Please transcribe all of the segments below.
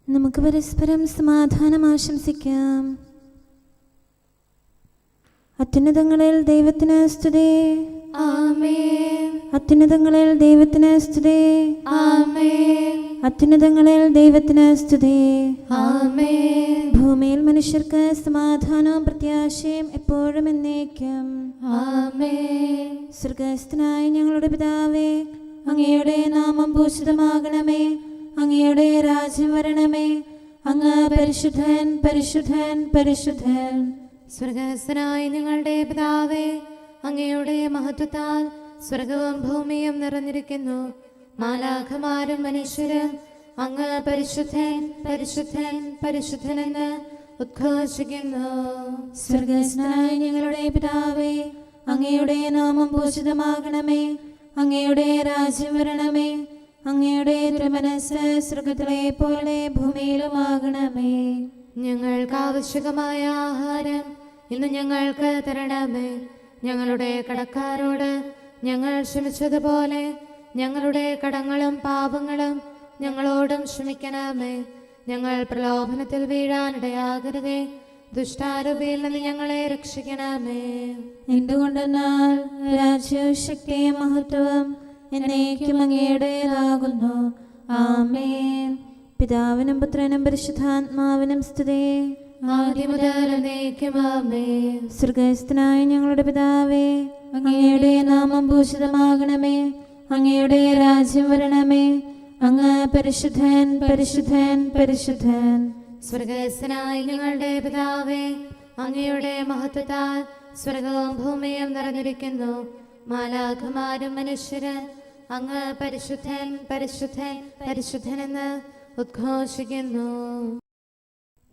നമുക്ക് പരസ്പരം സമാധാനം ആശംസിക്കാം. അത്യുന്നതങ്ങളിൽ ദൈവത്തിന് സ്തുതി. ആമേൻ. അത്യുന്നതങ്ങളിൽ ദൈവത്തിന് സ്തുതി. ആമേൻ. അത്യുന്നതങ്ങളിൽ ദൈവത്തിന് സ്തുതി. ആമേൻ. ഭൂമിയിൽ മനുഷ്യർക്ക് സമാധാനവും പ്രത്യാശയും എപ്പോഴും എന്നേക്കും. ആമേൻ. സ്വർഗ്ഗസ്ഥനായ ഞങ്ങളുടെ പിതാവേ, അങ്ങയുടെ നാമം പൂജിതമാകണമേ. അങ്ങയുടെ രാജ്യം വരണമേ. അങ്ങ് പരിശുദ്ധൻ, പരിശുദ്ധൻ, പരിശുദ്ധൻ. സ്വർഗ്ഗസ്ഥനായ ഞങ്ങളുടെ പിതാവേ, അങ്ങയുടെ മഹത്വത്താൽ സ്വർഗവും ഭൂമിയും നിറഞ്ഞിരിക്കുന്നു. മാലാഖമാരും മനുഷ്യരും അങ്ങ് പരിശുദ്ധൻ, പരിശുദ്ധൻ, പരിശുദ്ധനെന്ന് ഉദ്ഘോഷിക്കുന്നു. സ്വർഗ്ഗസ്ഥനായ ഞങ്ങളുടെ പിതാവേ, അങ്ങയുടെ നാമം പൂജിതമാകണമേ. അങ്ങയുടെ രാജ്യം വരണമേ. അങ്ങയുടെ തിരുമനസ്സ് സ്വർഗ്ഗത്തിലെ പോലെ ഭൂമിയിലുമാകണമേ. ഞങ്ങൾക്ക് ആവശ്യമായ ആഹാരം ഇന്ന് ഞങ്ങൾക്ക് തരണമേ. ഞങ്ങളുടെ കടക്കാരോട് ഞങ്ങൾ ക്ഷമിച്ചതുപോലെ ഞങ്ങളുടെ കടങ്ങളും പാപങ്ങളും ഞങ്ങളോടും ക്ഷമിക്കണമേ. ഞങ്ങൾ പ്രലോഭനത്തിൽ വീഴാനിടയാകരുതേ. ദുഷ്ടാരൂപിയിൽ നിന്ന് ഞങ്ങളെ രക്ഷിക്കണമേ. എന്തുകൊണ്ടെന്നാൽ രാജ്യവും ശക്തിയും മഹത്വവും എന്നേക്കും അങ്ങയുടേതാകുന്നു. ആമേൻ. പിതാവിനും പുത്രനും പരിശുദ്ധാത്മാവിനും സ്തുതി. ആദ്യം മുതൽ എന്നേക്കും ആമേൻ. സ്വർഗ്ഗസ്ഥനായ ഞങ്ങളുടെ പിതാവേ, അങ്ങയുടെ നാമം പൂജിതമാകണമേ. അങ്ങയുടെ രാജ്യം വരണമേ. അങ്ങ് പരിശുദ്ധൻ, പരിശുദ്ധൻ, പരിശുദ്ധൻ. സ്വർഗ്ഗസ്ഥനായ ഞങ്ങളുടെ പിതാവേ, അങ്ങയുടെ മഹത്വത്താൽ സ്വർഗവും ഭൂമിയും നിറഞ്ഞിരിക്കുന്നു. മാലാഖമാരും മനുഷ്യരും അങ്ങ് പരിശുദ്ധൻ, പരിശുദ്ധൻ, പരിശുദ്ധനെന്ന് ഉദ്ഘോഷിക്കുന്നു.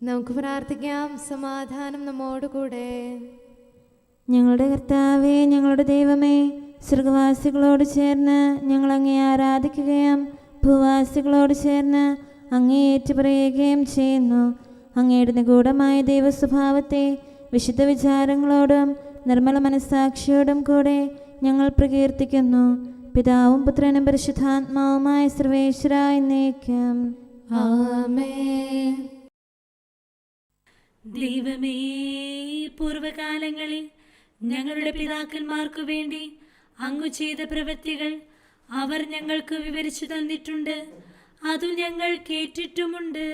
നമുക്ക് പ്രാർത്ഥിക്കാം. സമാധാനം നമ്മോടുകൂടെ. ഞങ്ങളുടെ കർത്താവേ, ഞങ്ങളുടെ ദൈവമേ, സ്വർഗവാസികളോട് ചേർന്ന് ഞങ്ങൾ അങ്ങേ ആരാധിക്കുകയും ഭൂവാസികളോട് ചേർന്ന് അങ്ങേ ഏറ്റുപറയുകയും ചെയ്യുന്നു. അങ്ങയുടെ നിഗൂഢമായ ദൈവസ്വഭാവത്തെ വിശുദ്ധ വിചാരങ്ങളോടും നിർമ്മല മനസ്സാക്ഷിയോടും കൂടെ ഞങ്ങൾ പ്രകീർത്തിക്കുന്നു. പിതാവും പുത്രനും പരിശുദ്ധാത്മാവുമായ സർവേശ്വര എന്നേക്കും. ആമേൻ. ദൈവമേ, പൂർവകാലങ്ങളിൽ ഞങ്ങളുടെ പിതാക്കന്മാർക്കു വേണ്ടി അങ്ങു ചെയ്ത പ്രവൃത്തികൾ അവർ ഞങ്ങൾക്ക് വിവരിച്ചു തന്നിട്ടുണ്ട്. അതു ഞങ്ങൾ കേട്ടിട്ടുമുണ്ട്.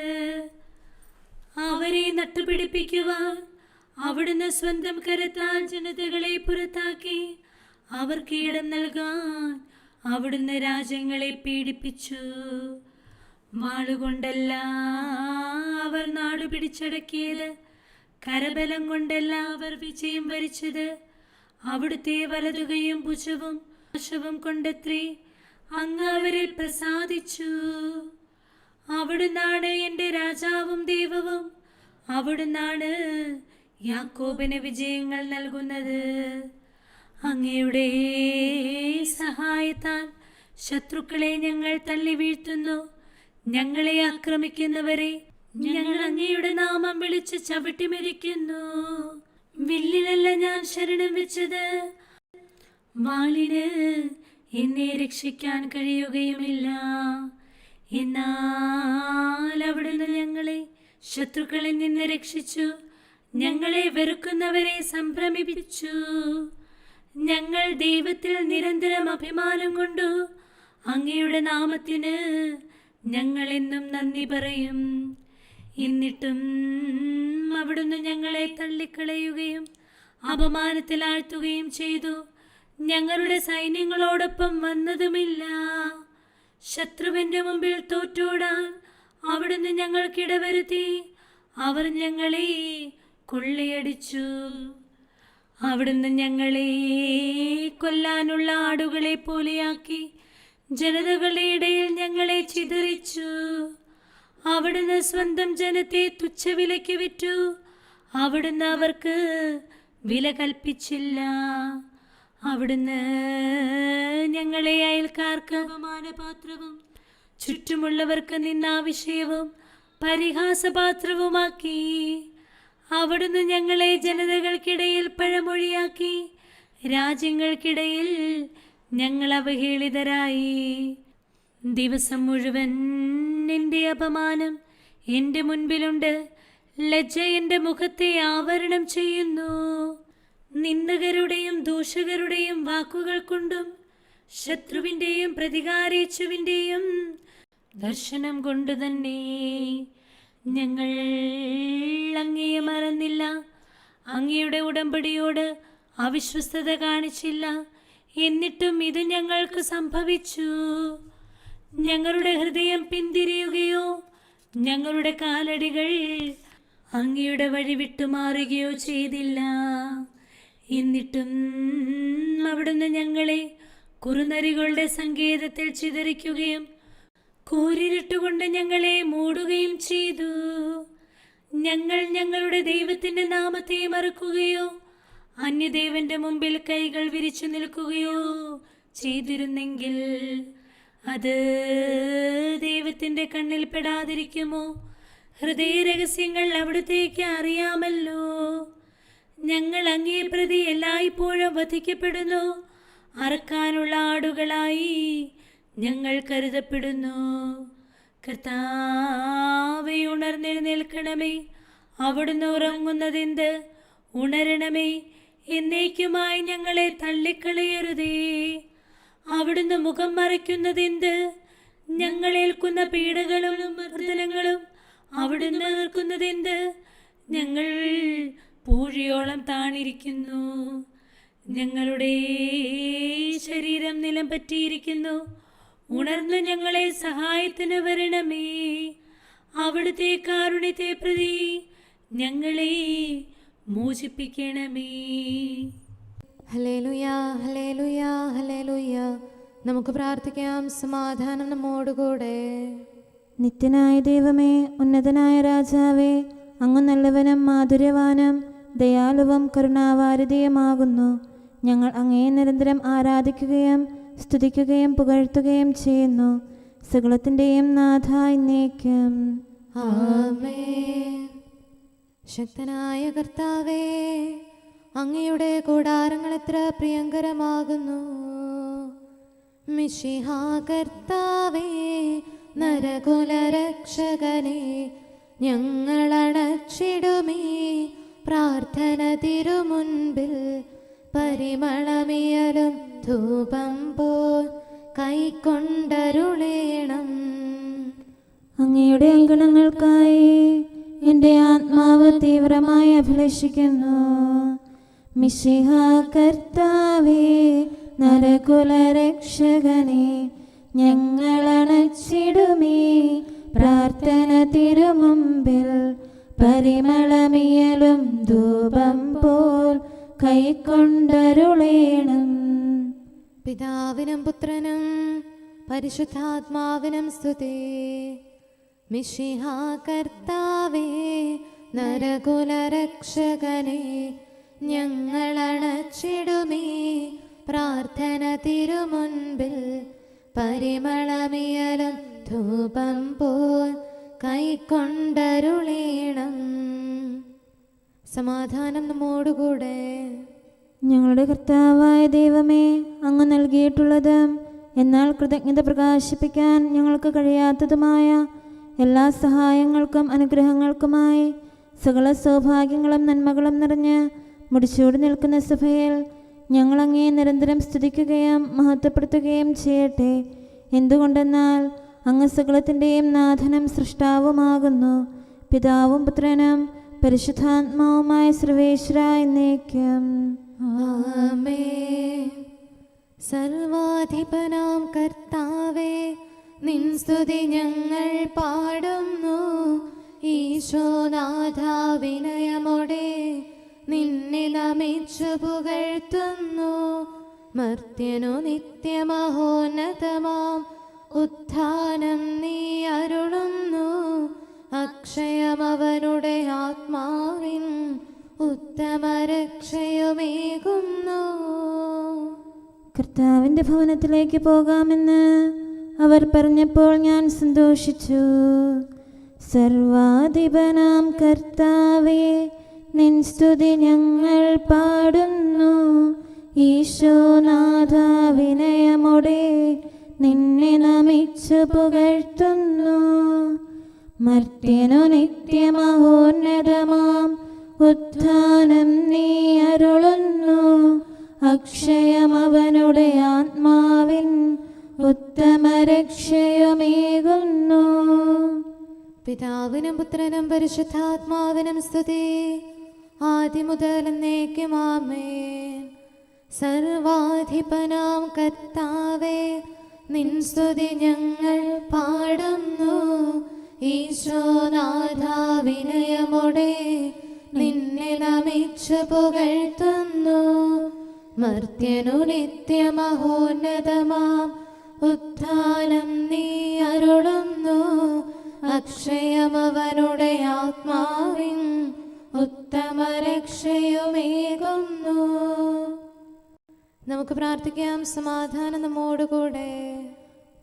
അവരെ നട്ടുപിടിപ്പിക്കുവാൻ അവിടുന്ന് സ്വന്തം കരത്താൽ ജനതകളെ പുറത്താക്കി അവർക്ക് ഇടം നൽകാൻ അവിടുന്ന് രാജ്യങ്ങളെ പീഡിപ്പിച്ചു. വാളുകൊണ്ടല്ല അവർ നാടു പിടിച്ചടക്കിയത്, കരബലം കൊണ്ടല്ല അവർ വിജയം വരിച്ചത്. അവിടുത്തെ വലതുകയും ഭുജവും വശവും കൊണ്ടത്രേ അങ്ങ് അവരിൽ പ്രസാദിച്ചു. അവിടുന്നാണ് എൻ്റെ രാജാവും ദൈവവും. അവിടുന്നാണ് യാക്കോബിന് വിജയങ്ങൾ നൽകുന്നത്. അങ്ങയുടെ സഹായത്താൽ ശത്രുക്കളെ ഞങ്ങൾ തള്ളി വീഴ്ത്തുന്നു. ഞങ്ങളെ ആക്രമിക്കുന്നവരെ ഞങ്ങൾ അങ്ങയുടെ നാമം വിളിച്ച് ചവിട്ടിമെരിക്കുന്നു. വില്ലിലല്ല ഞാൻ ശരണം വെച്ചത്, വാളിന് എന്നെ രക്ഷിക്കാൻ കഴിയുകയുമില്ല. എന്നാൽ അവിടുന്ന് ഞങ്ങളെ ശത്രുക്കളിൽ നിന്ന് രക്ഷിച്ചു. ഞങ്ങളെ വെറുക്കുന്നവരെ സംഭ്രമിപ്പിച്ചു. ഞങ്ങൾ ദൈവത്തിൽ നിരന്തരം അഭിമാനം കൊണ്ടു. അങ്ങയുടെ നാമത്തിന് ഞങ്ങൾ എന്നും നന്ദി പറയും. എന്നിട്ടും അവിടുന്ന് ഞങ്ങളെ തള്ളിക്കളയുകയും അപമാനത്തിൽ ആഴ്ത്തുകയും ചെയ്തു. ഞങ്ങളുടെ സൈന്യങ്ങളോടൊപ്പം വന്നതുമില്ല. ശത്രുവിന്റെ മുമ്പിൽ തോറ്റോടാൻ അവിടുന്ന് ഞങ്ങൾക്കിടവരുത്തി. അവർ ഞങ്ങളെ കൊള്ളയടിച്ചു. അവിടുന്ന് ഞങ്ങളെ കൊല്ലാനുള്ള ആടുകളെ പോലെയാക്കി. ജനതകളുടെ ഇടയിൽ ഞങ്ങളെ ചിതറിച്ചു. അവിടുന്ന് സ്വന്തം ജനത്തെ തുച്ഛവിലയ്ക്ക് വിറ്റു. അവിടുന്ന് അവർക്ക് വില കൽപ്പിച്ചില്ല. അവിടുന്ന് ഞങ്ങളെ അയൽക്കാർക്ക് അപമാനപാത്രവും ചുറ്റുമുള്ളവർക്ക് നിന്നാവിഷയവും പരിഹാസപാത്രവുമാക്കി. അവിടുന്ന് ഞങ്ങളെ ജനതകൾക്കിടയിൽ പഴമൊഴിയാക്കി. രാജ്യങ്ങൾക്കിടയിൽ ഞങ്ങൾ അവഹേളിതരായി. ദിവസം മുഴുവൻ എൻ്റെ അപമാനം എൻ്റെ മുൻപിലുണ്ട്. ലജ്ജ എൻ്റെ മുഖത്തെ ആവരണം ചെയ്യുന്നു. നിന്ദകരുടെയും ദൂഷകരുടെയും വാക്കുകൾ കൊണ്ടും ശത്രുവിൻ്റെയും പ്രതികാരേച്ഛുവിൻ്റെയും ദർശനം കൊണ്ട് തന്നെ ഞങ്ങൾ അങ്ങയെ മറന്നില്ല. അങ്ങയുടെ ഉടമ്പടിയോട് അവിശ്വസ്തത കാണിച്ചില്ല. എന്നിട്ടും ഇത് ഞങ്ങൾക്ക് സംഭവിച്ചു. ഞങ്ങളുടെ ഹൃദയം പിന്തിരിയുകയോ ഞങ്ങളുടെ കാലടികൾ അങ്ങയുടെ വഴി വിട്ടുമാറുകയോ ചെയ്തില്ല. എന്നിട്ടും അവിടുന്ന് ഞങ്ങളെ കുറുനരികളുടെ സങ്കേതത്തിൽ ചിതറിക്കുകയും കൂരിരുട്ടുകൊണ്ട് ഞങ്ങളെ മൂടുകയും ചെയ്തു. ഞങ്ങൾ ഞങ്ങളുടെ ദൈവത്തിൻ്റെ നാമത്തെ മറക്കുകയോ അന്യദേവന്റെ മുമ്പിൽ കൈകൾ വിരിച്ചു നിൽക്കുകയോ ചെയ്തിരുന്നെങ്കിൽ അത് ദൈവത്തിൻ്റെ കണ്ണിൽ പെടാതിരിക്കുമോ? ഹൃദയരഹസ്യങ്ങൾ അവിടുത്തേക്ക് അറിയാമല്ലോ. ഞങ്ങൾ അങ്ങേ പ്രതി എല്ലായ്പ്പോഴും വധിക്കപ്പെടുന്നു. അറക്കാനുള്ള ആടുകളായി ഞങ്ങൾ കരുതപ്പെടുന്നു. കർത്താവേ, ഉണർന്നെഴുന്നേൽക്കണമേ. അവിടുന്ന് ഉറങ്ങുന്നതെന്ത്? ഉണരണമേ. എന്നേക്കുമായി ഞങ്ങളെ തള്ളിക്കളയരുതേ. അവിടുന്ന് മുഖം മറയ്ക്കുന്നതെന്ത്? ഞങ്ങളേൽക്കുന്ന പീഡകളും മർദ്ദനങ്ങളും അവിടുന്ന് നിൽക്കുന്നതെന്ത്? ഞങ്ങൾ പൂഴിയോളം താണിരിക്കുന്നു. ഞങ്ങളുടെ ശരീരം നിലം പറ്റിയിരിക്കുന്നു. ഉണർന്ന് ഞങ്ങളെ സഹായത്തിന് വരണമേ. അവിടുത്തെ കാരുണ്യത്തെ പ്രതി ഞങ്ങളെ മോചിപ്പിക്കണമേ. Hallelujah, hallelujah, hallelujah. നമുക്ക് പ്രാർത്ഥിക്കാം. സമാധാനം നമ്മോടുകൂടെ. നിത്യനായ ദൈവമേ, ഉന്നതനായ രാജാവേ, അങ്ങ് നല്ലവനും മാധുര്യവാനും ദയാലുവും കരുണാവാരിധിയുമാകുന്നു. ഞങ്ങൾ അങ്ങയെ നിരന്തരം ആരാധിക്കുകയും സ്തുതിക്കുകയും പുകഴ്ത്തുകയും ചെയ്യുന്നു. സകലത്തിൻ്റെയും നാഥ എന്നേക്കും. ആമേൻ. ശക്തനായ കർത്താവേ, അങ്ങയുടെ കൂടാരങ്ങൾ എത്ര പ്രിയങ്കരമാകുന്നു. മിശിഹാ കർത്താവേ, നരകുലരക്ഷകനെ, ഞങ്ങളണച്ചിടുമേ പ്രാർത്ഥന തിരുമുൻപിൽ. പരിമളമിയലും ധൂപം പോൽ കൈക്കൊണ്ടരുളേണം. അങ്ങയുടെ അങ്കണങ്ങൾക്കായി എൻ്റെ ആത്മാവ് തീവ്രമായി അഭിലഷിക്കുന്നു. മിശിഹാ കർത്താവേ, നരകുലരക്ഷകനെ, ഞങ്ങളണച്ചിടുമേ പ്രാർത്ഥന തിരുമുമ്പിൽ. പരിമളമിയലും ധൂപം പോൽ കൈക്കൊണ്ടരുളേണം. പിതാവിനും പുത്രനും പരിശുദ്ധാത്മാവിനും സ്തുതി. മിശിഹാ കർത്താവേ, നരകുലരക്ഷകനെ, ഞങ്ങളണച്ചിടുമേ പ്രാർത്ഥന തിരുമുൻപിൽ. പരിമളമിയലും ധൂപം പോൽ കൈക്കൊണ്ടരുളേണം. സമാധാനം നമ്മോടുകൂടെ. ഞങ്ങളുടെ കർത്താവായ ദൈവമേ, അങ്ങ് നൽകിയിട്ടുള്ളതും എന്നാൽ കൃതജ്ഞത പ്രകാശിപ്പിക്കാൻ ഞങ്ങൾക്ക് കഴിയാത്തതുമായ എല്ലാ സഹായങ്ങൾക്കും അനുഗ്രഹങ്ങൾക്കുമായി സകല സൗഭാഗ്യങ്ങളും നന്മകളും നിറഞ്ഞ് മുടിച്ചൂടി നിൽക്കുന്ന സഭയിൽ ഞങ്ങൾ അങ്ങേ നിരന്തരം സ്തുതിക്കുകയും മഹത്വപ്പെടുത്തുകയും ചെയ്യട്ടെ. എന്തുകൊണ്ടെന്നാൽ അങ്ങ് സകലത്തിൻ്റെയും നാഥനും സൃഷ്ടാവുമാകുന്നു. പിതാവും പുത്രനും പരിശുദ്ധാത്മാവുമായ സർവേശ്വര എന്നേക്കും. ആമേൻ. സർവാധിപനാം കർത്താവേ, നിൻ സ്തുതി ഞങ്ങൾ പാടുന്നു. ഈശോനാഥ, വിനയമോടെ നിന്നെ നമിച്ചു പുകഴ്ത്തുന്നു. മർത്യനു നിത്യമഹോന്നതമാം ഉത്ഥാനം നീ അരുളുന്നു. അക്ഷയമവനുടെ ആത്മാവിൻ ഉത്തമരക്ഷയുമേകുന്നു. കർത്താവിൻ്റെ ഭവനത്തിലേക്ക് പോകാമെന്ന് അവർ പറഞ്ഞപ്പോൾ ഞാൻ സന്തോഷിച്ചു. സർവാധിപനാം കർത്താവേ, നിൻ സ്തുതി ഞങ്ങൾ പാടുന്നു. ഈശോനാഥ, വിനയമോടെ നിന്നെ നമിച്ചു പുകഴ്ത്തുന്നു. മർത്യനു നിത്യമഹോന്നതമാം ഉത്ഥാനം നീ അരുളുന്നു. അക്ഷയമവനുടെ ആത്മാവിൻ ഉത്തമ രക്ഷയുമേകുന്നു. പിതാവിനും പുത്രനും പരിശുദ്ധാത്മാവിനും സ്തുതി, ആദ്യം മുതൽ എന്നേക്കും ആമേൻ. സർവാധിപനാം കർത്താവേ, നിൻ സ്തുതി ഞങ്ങൾ പാടുന്നു. ഈശോനാഥ വിനയമോടെ നിന്നെ നമിച്ചു പുകഴ്ത്തുന്നു. മർത്യനു നിത്യമഹോന്നതമാം ഉത്ഥാനം നീ അരുളുന്നു. അക്ഷയമവനുടെ ആത്മാവിൻ ഉത്തമ രക്ഷയുമേകുന്നു. നമുക്ക് പ്രാർത്ഥിക്കാം. സമാധാനം നമ്മോടുകൂടെ.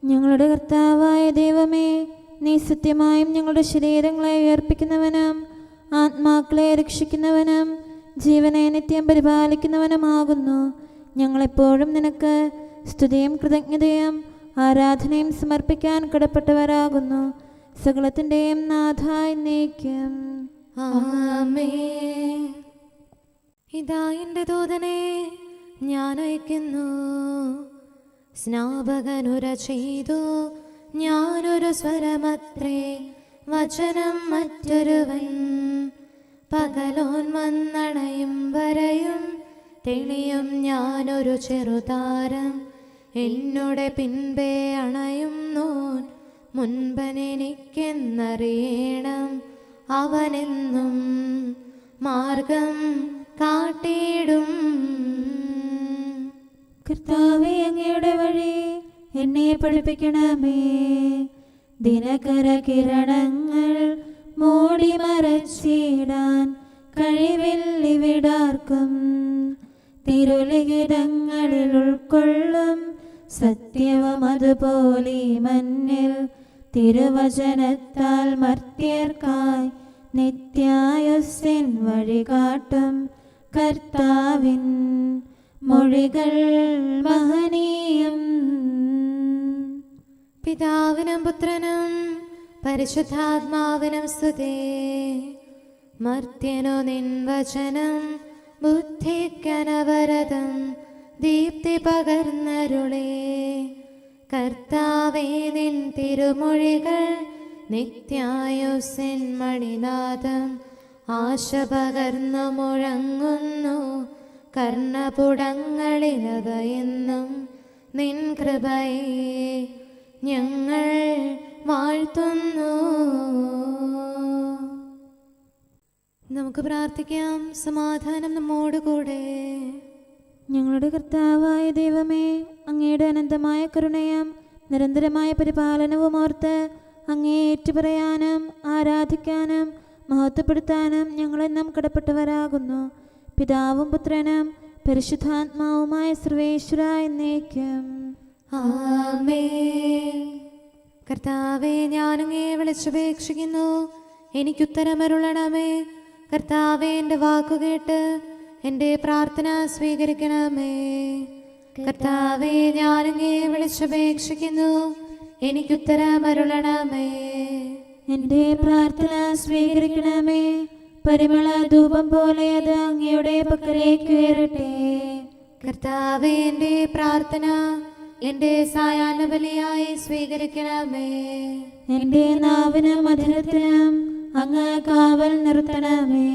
ഞങ്ങളുടെ കർത്താവായ ദൈവമേ, നീ സത്യമായും ഞങ്ങളുടെ ശരീരങ്ങളെ ഉയർപ്പിക്കുന്നവനും ആത്മാക്കളെ രക്ഷിക്കുന്നവനും ജീവനെ നിത്യം പരിപാലിക്കുന്നവനുമാകുന്നു. ഞങ്ങളെപ്പോഴും നിനക്ക് സ്തുതിയും കൃതജ്ഞതയും ആരാധനയും സമർപ്പിക്കാൻ കടപ്പെട്ടവരാകുന്നു. സകലത്തിൻ്റെയും നാഥായി എന്നേക്കും ആമേൻ. ഇതാ എൻ്റെ ദൂതനെ ഞാൻ അയക്കുന്നു. സ്നാപകനുര ചെയ്തു ഞാനൊരു സ്വരമത്രേ, വചനം മറ്റൊരുവൻ. പകലോൻ വന്നണയും വരയും തെളിയും ഞാനൊരു ചെറുതാരം. എന്നോട് പിൻപേ അണയുന്നോൻ മുൻപനെനിക്കെന്നറിയണം. അവനെന്നും മാർഗം കാട്ടിയിടും. കർത്താവേ, അങ്ങയുടെ വഴി എന്നെ പഠിപ്പിക്കണമേ. ദിനകര കിരണങ്ങൾ മൂടി മറച്ചിടാൻ കഴിവില്ലിവിടാർക്കും. തിരുലിഖിതങ്ങളിൽ ഉൾക്കൊള്ളും സത്യവും അതുപോലെ മന്നിൽ തിരുവചനത്താൽ മർത്യർക്കായി നിത്യായുസ്സിൻ വഴി കാട്ടും. കർത്താവിൻ മൊഴികൾ മഹനീയം. പിതാവിനും പുത്രനും പരിശുദ്ധാത്മാവിനും സ്തുതി. മർത്യനു നിൻ വചനം ബുദ്ധിക്കനവരതം ദീപ്തി പകർന്നരുളേ. കർത്താവേ, നിൻ തിരുമൊഴികൾ നിത്യായുസ്സിൻ മണിനാദം. ആശ പകർന്നു മുഴങ്ങുന്നു കർണപുടങ്ങളിലവയെന്നും. നിൻ കൃപയെ ഞങ്ങൾ വാഴ്ത്തുന്നു. നമുക്ക് പ്രാർത്ഥിക്കാം. സമാധാനം നമ്മോടുകൂടെ. ഞങ്ങളുടെ കർത്താവായ ദൈവമേ, അങ്ങയുടെ അനന്തമായ കരുണയും നിരന്തരമായ പരിപാലനവും ഓർത്ത് അങ്ങയെ ഏറ്റുപറയാനും ആരാധിക്കാനും മഹത്വപ്പെടുത്താനും ഞങ്ങളെന്നും കടപ്പെട്ടവരാകുന്നു. പിതാവും പുത്രനും പരിശുദ്ധാത്മാവുമായ സർവേശ്വര എന്നേക്കും ആമേൻ. കർത്താവേ, ഞാനങ്ങയെ വിളിച്ചപേക്ഷിക്കുന്നു, എനിക്കുത്തരമരുളണമേ. കർത്താവേ, എൻ്റെ വാക്കുകേട്ട് എൻ്റെ പ്രാർത്ഥന സ്വീകരിക്കണമേ. കർത്താവേ, ഞാനങ്ങയെ വിളിച്ചപേക്ഷിക്കുന്നു, എനിക്കുത്തരമരുളണമേ. എൻ്റെ പ്രാർത്ഥന സ്വീകരിക്കണമേ. പരിമള ധൂപം പോലെ അത് അങ്ങയുടെ പക്കലേക്ക് ഉയരട്ടെ. കർത്താവേ, എൻ്റെ പ്രാർത്ഥന എൻ്റെ സായാഹ്ന ബലിയായി സ്വീകരിക്കണമേ. എൻ്റെ നാവിനും മധുരത്തിനും അങ്ങ് കാവൽ നിർത്തണമേ.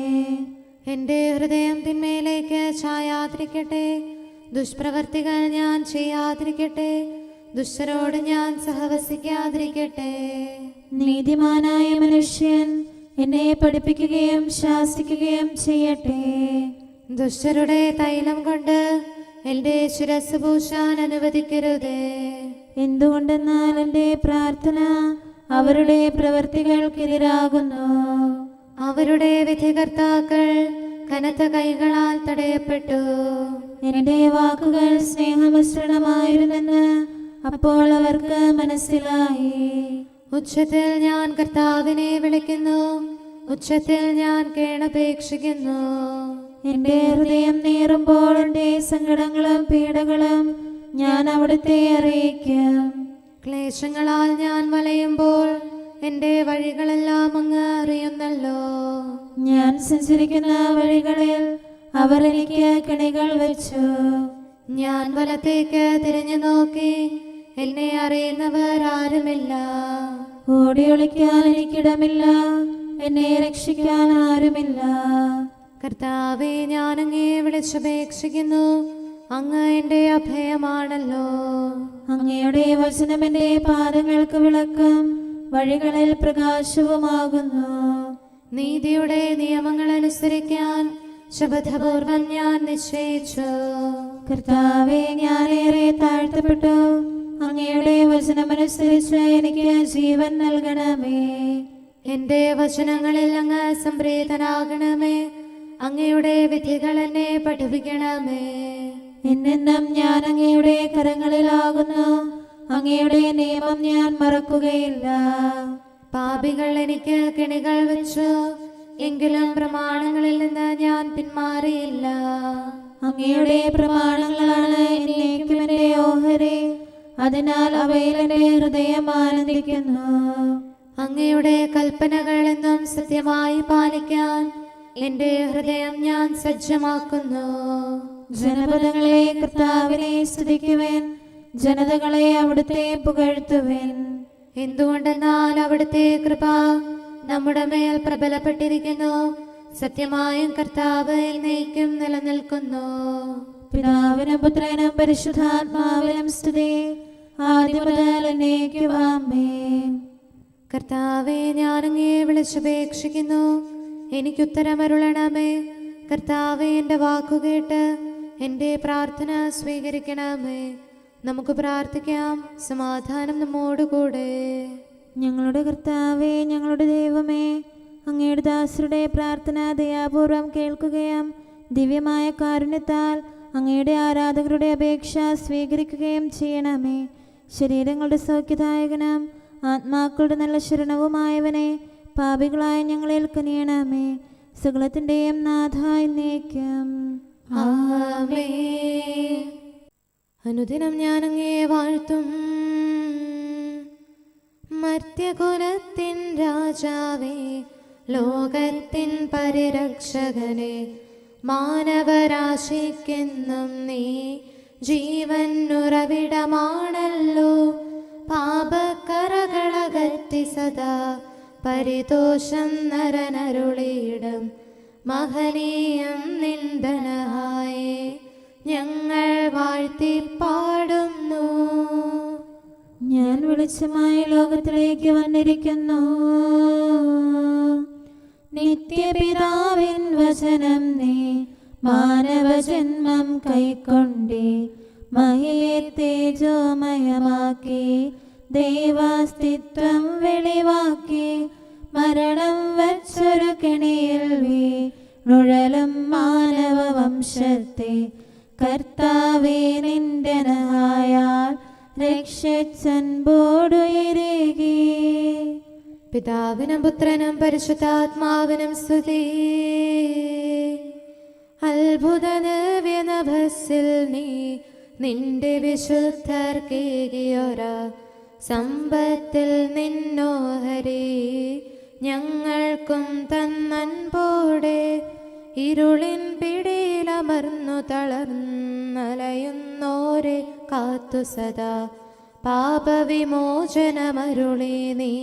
എൻ്റെ ഹൃദയം തിന്മയിലേക്ക് ചായാതിരിക്കട്ടെ. ദുഷ്പ്രവർത്തികൾ ഞാൻ ചെയ്യാതിരിക്കട്ടെ. ദുഷ്ടരോട് ഞാൻ സഹവസിക്കാതിരിക്കട്ടെ. നീതിമാനായ മനുഷ്യൻ എന്നെ പഠിപ്പിക്കുകയും ശാസിക്കുകയും ചെയ്യട്ടെ. ദുഷ്ടരുടെ തൈലം കൊണ്ട് എൻ്റെ ശിരസ് പൂശാൻ അനുവദിക്കരുതേ. എന്തുകൊണ്ടെന്നാൽ എൻ്റെ പ്രാർത്ഥന അവരുടെ പ്രവൃത്തികൾക്കെതിരാകുന്നു. അവരുടെ വിധികർത്താക്കൾ കനത്ത കൈകളാൽ തടയപ്പെട്ടു. എൻ്റെ വാക്കുകൾ സ്നേഹമിശ്രണമായിരുന്നെന്ന് അപ്പോൾ അവർക്ക് മനസ്സിലായി. ഉച്ചത്തിൽ ഞാൻ കർത്താവിനെ വിളിക്കുന്നു, ഉച്ചത്തിൽ ഞാൻ കേണപേക്ഷിക്കുന്നു. എൻ്റെ ഹൃദയം നീറുമ്പോൾ എൻ്റെ സങ്കടങ്ങളും പീഡകളും ഞാൻ അവിടുത്തെ അറിയിക്കും. ക്ലേശങ്ങളാൽ ഞാൻ വലയുമ്പോൾ എൻ്റെ വഴികളെല്ലാം അങ്ങ് അറിയുന്നല്ലോ. ഞാൻ സഞ്ചരിക്കുന്ന വഴികളിൽ അവർ എനിക്ക് കെണികൾ വെച്ചു. ഞാൻ വലത്തേക്ക് തിരിഞ്ഞു നോക്കി, എന്നെ അറിയുന്നവർ ആരുമില്ല. ഓടി ഒളിക്കാൻ എനിക്കിടമില്ല, എന്നെ രക്ഷിക്കാൻ ആരുമില്ല. കർത്താവേ, ഞാൻ അങ്ങേ വിളിച്ചപേക്ഷിക്കുന്നു, അങ്ങ് എൻ്റെ അഭയമാണല്ലോ. അങ്ങയുടെ വചനം എൻ്റെ പാദങ്ങൾക്ക് വിളക്കും, വഴികളിൽ പ്രകാശവുമാകുന്നു. നീതിയുടെ നിയമങ്ങൾ അനുസരിക്കാൻ ശപഥപൂർവം ഞാൻ നിശ്ചയിച്ചു. കർത്താവേ, ഞാനേറെ താഴ്ത്തപ്പെട്ടു, അങ്ങയുടെ വചനമനുസരിച്ച് എനിക്ക് ജീവൻ നൽകണമേ. എൻ്റെ വചനങ്ങളിൽ അങ്ങ് സംപ്രീതനാകണമേ, അങ്ങയുടെ വിധികൾ എന്നെ പഠിപ്പിക്കണമേ. എന്നെന്നും ഞാൻ അങ്ങയുടെ കരങ്ങളിലാകുന്നു, അങ്ങയുടെ നിയമം ഞാൻ മറക്കുകയില്ല. പാപികൾ എനിക്ക് കെണികൾ വെച്ചു, എങ്കിലും പ്രമാണങ്ങളിൽ നിന്ന് ഞാൻ പിന്മാറിയില്ല. അങ്ങയുടെ പ്രമാണങ്ങളാണ് എന്നേക്കും എൻ്റെ ഓഹരി, അതിനാൽ അവയിൽ എൻ്റെ ഹൃദയം ആനന്ദിക്കുന്നു. അങ്ങയുടെ കൽപ്പനകൾ എന്നും സത്യമായി പാലിക്കാൻ എൻ്റെ ഹൃദയം ഞാൻ സജ്ജമാക്കുന്നു. ജനപദങ്ങളെ കർത്താവിനെ സ്തുതിക്കുവേൻ, ജനതകളെ അവിടുത്തെ പുകഴ്ത്തുവേൻ. എന്തുകൊണ്ടെന്നാൽ അവിടുത്തെ കൃപ നമ്മുടെ മേൽ പ്രബലപ്പെട്ടിരിക്കുന്നു, സത്യമായും കർത്താവ് എന്നേക്കും നിലനിൽക്കുന്നു. പിതാവിനും പുത്രനും പരിശുദ്ധാത്മാവിനും സ്തുതി, ആദ്യം മുതൽ എന്നേക്കും ആമേൻ. കർത്താവേ, ഞാൻ അങ്ങേ വിളിച്ചപേക്ഷിക്കുന്നു, എനിക്കുത്തരമരുളണമേ. കർത്താവേ, എൻ്റെ വാക്കുകേട്ട് എൻ്റെ പ്രാർത്ഥന സ്വീകരിക്കണമേ. നമുക്ക് പ്രാർത്ഥിക്കാം. സമാധാനം നമ്മോടുകൂടെ. ഞങ്ങളുടെ കർത്താവേ, ഞങ്ങളുടെ ദൈവമേ, അങ്ങയുടെ ദാസരുടെ പ്രാർത്ഥന ദയാപൂർവം കേൾക്കുകയും ദിവ്യമായ കാരുണ്യത്താൽ അങ്ങയുടെ ആരാധകരുടെ അപേക്ഷ സ്വീകരിക്കുകയും ചെയ്യണമേ. ശരീരങ്ങളുടെ സൗഖ്യദായകനും ആത്മാക്കളുടെ നല്ല ശരണവുമായവനെ, പാപികളായ ഞങ്ങളിൽ കനിയണമേ. സകലത്തിൻ്റെയും നാഥ എന്നേക്കും ആമേൻ. അനുദിനം ഞാൻ അങ്ങേ വാഴ്ത്തും, മർത്യകുലത്തിൻ രാജാവേ, ലോകത്തിൻ പരിരക്ഷകനെ, മാനവരാശിക്കെന്നും നീ ജീവൻ ഉറവിടമാണല്ലോ. പാപക്കറകളകറ്റി സദാ പരിതോഷം നരനരുളിയിടും മഹനീയം നിന്ദനഹായേ ഞങ്ങൾ വാഴ്ത്തി പാടുന്നു. ഞാൻ വെളിച്ചമായി ലോകത്തിലേക്ക് വന്നിരിക്കുന്നു. നിത്യപിതാവിൻ വചനം നീ മാനവജന്മം കൈക്കൊണ്ടേ, മഹിയെ തേജോമയമാക്കി ദൈവാസ്തിത്വം വെളിവാക്കി, മരണം വച്ചൊരു കെണിയിൽ വീണുഴലും മാനവ വംശത്തെ കർത്താവേ നിന്റെ നഹായാൽ രക്ഷിച്ചൻപോടുയരുകി. പിതാവിനും പുത്രനും പരിശുദ്ധാത്മാവിനും സ്തുതി. അത്ഭുത നവ്യനഭസിൽ നീ നിന്റെ വിശുദ്ധർക്കേകിയൊര സമ്പത്തിൽ നിന്നോഹരി ഞങ്ങൾക്കും തന്നൻപോടെ. ഇരുളിൻ പിടിയിലമർന്നു തളർന്നലയുന്നോരെ കാത്തു സദാ പാപവിമോചനമരുളി നീ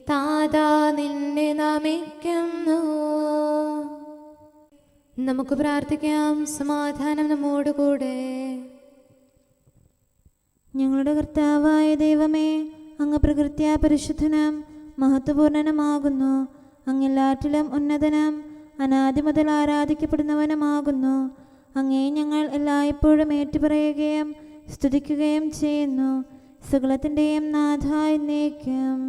താതാ നിന്നെ നമിക്കുന്നു. നമുക്ക് പ്രാർത്ഥിക്കാം. സമാധാനം നമ്മോടുകൂടെ. ഞങ്ങളുടെ കർത്താവായ ദൈവമേ, അങ്ങ് പ്രകൃത്യാ പരിശുദ്ധനും മഹത്വപൂർണനുമാകുന്നു. അങ്ങെല്ലാറ്റിലും ഉന്നതനും അനാദി മുതൽ ആരാധിക്കപ്പെടുന്നവനുമാകുന്നു. അങ്ങേ ഞങ്ങൾ എല്ലായ്പ്പോഴും ഏറ്റുപറയുകയും സ്തുതിക്കുകയും ചെയ്യുന്നു. സകലത്തിൻ്റെയും നാഥ എന്നേക്കും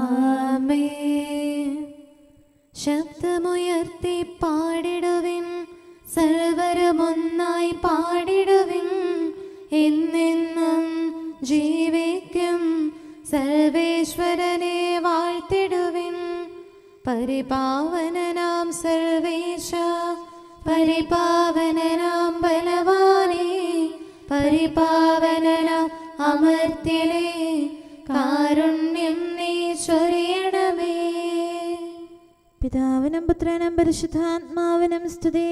ആമേൻ. ശബ്ദമുയർത്തി പാടിടുവിൻ, സർവരുമൊന്നായി പാടിടുവിൻ. എന്നെന്നും ജീവിക്കും സർവേശ്വരനെ വാഴ്ത്തിടുവിൻ. പരിപാവനനാം സർവേശ, പരിപാവനനാം ബലവാനേ, പരിപാവനനാം അമർത്യനേ, കാരുണ്യം നീ ചൊരിയ പിതാവിനും പുത്രനും പരിശുദ്ധാത്മാവിനും സ്തുതി.